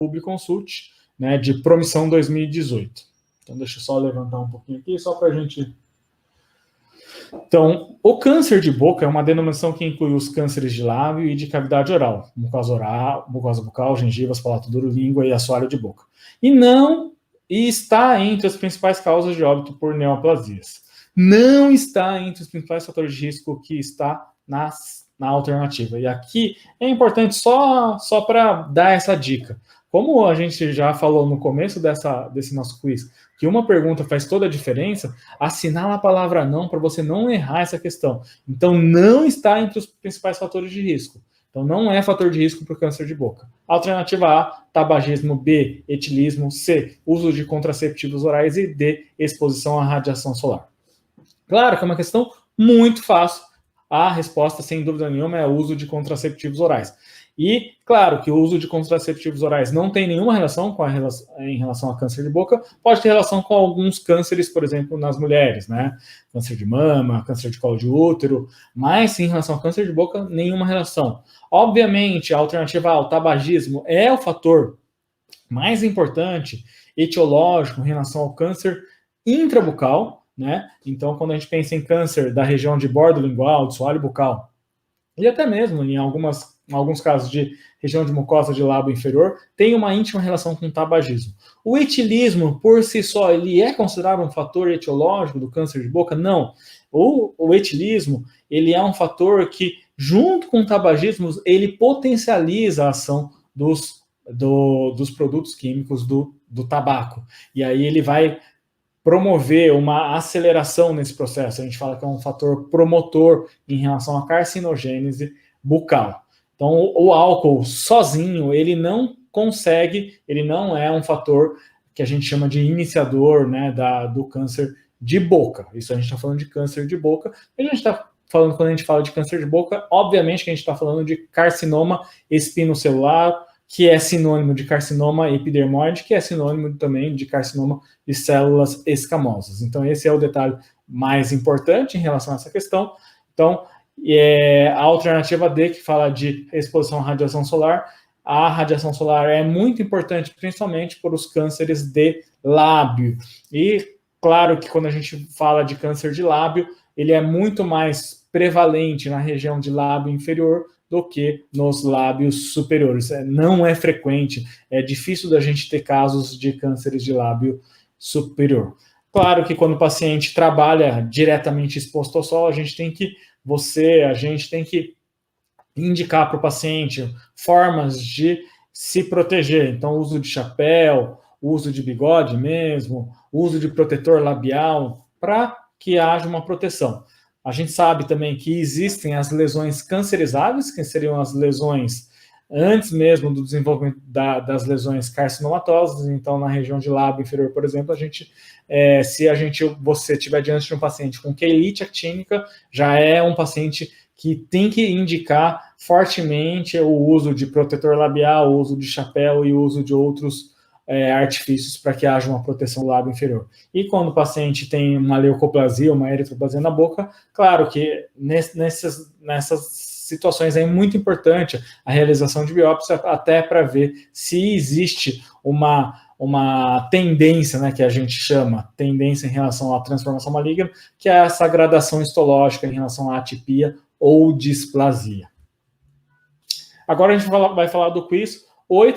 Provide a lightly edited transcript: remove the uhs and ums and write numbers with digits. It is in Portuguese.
Publiconsult, né, de Promissão 2018. Então, deixa eu só levantar um pouquinho aqui, só para a gente... Então, o câncer de boca é uma denominação que inclui os cânceres de lábio e de cavidade oral, mucosa bucal, gengivas, palato duro, língua e assoalho de boca. E está entre as principais causas de óbito por neoplasias. Não está entre os principais fatores de risco que está na alternativa. E aqui é importante só para dar essa dica. Como a gente já falou no começo desse nosso quiz, que uma pergunta faz toda a diferença, assinala a palavra não para você não errar essa questão. Então, não está entre os principais fatores de risco. Então, não é fator de risco para o câncer de boca. Alternativa A, tabagismo. B, etilismo. C, uso de contraceptivos orais. E D, exposição à radiação solar. Claro que é uma questão muito fácil. A resposta, sem dúvida nenhuma, é o uso de contraceptivos orais. E, claro, que o uso de contraceptivos orais não tem nenhuma relação em relação a câncer de boca, pode ter relação com alguns cânceres, por exemplo, nas mulheres, né? Câncer de mama, câncer de colo de útero, mas em relação ao câncer de boca, nenhuma relação. Obviamente, a alternativa ao tabagismo é o fator mais importante, etiológico, em relação ao câncer intrabucal, né? Então, quando a gente pensa em câncer da região de bordo lingual, de soalho bucal, e até mesmo em alguns casos de região de mucosa de lábio inferior, tem uma íntima relação com o tabagismo. O etilismo, por si só, ele é considerado um fator etiológico do câncer de boca? Não. O etilismo, ele é um fator que, junto com o tabagismo, ele potencializa a ação dos produtos químicos do tabaco. E aí ele vai promover uma aceleração nesse processo. A gente fala que é um fator promotor em relação à carcinogênese bucal. Então, o álcool sozinho, ele não consegue, ele não é um fator que a gente chama de iniciador, né, do câncer de boca. Isso a gente está falando de câncer de boca. E a gente está falando, quando a gente fala de câncer de boca, obviamente que a gente está falando de carcinoma espinocelular, que é sinônimo de carcinoma epidermoide, que é sinônimo também de carcinoma de células escamosas. Então, esse é o detalhe mais importante em relação a essa questão. Então, a alternativa D, que fala de exposição à radiação solar, a radiação solar é muito importante, principalmente por os cânceres de lábio. E, claro que quando a gente fala de câncer de lábio, ele é muito mais prevalente na região de lábio inferior do que nos lábios superiores. Não é frequente, é difícil da gente ter casos de cânceres de lábio superior. Claro que quando o paciente trabalha diretamente exposto ao sol, a gente tem que indicar para o paciente formas de se proteger. Então, uso de chapéu, uso de bigode mesmo, uso de protetor labial, para que haja uma proteção. A gente sabe também que existem as lesões cancerizáveis, que seriam as lesões antes mesmo do desenvolvimento das lesões carcinomatosas. Então, na região de lábio inferior, por exemplo, se você estiver diante de um paciente com queilite actínica, já é um paciente que tem que indicar fortemente o uso de protetor labial, o uso de chapéu e o uso de outros artifícios para que haja uma proteção do lábio inferior. E quando o paciente tem uma leucoplasia, uma eritroplasia na boca, claro que nessas situações é muito importante a realização de biópsia, até para ver se existe uma tendência, né, que a gente chama tendência em relação à transformação maligna, que é essa gradação histológica em relação à atipia ou displasia. Agora a gente vai falar do quiz.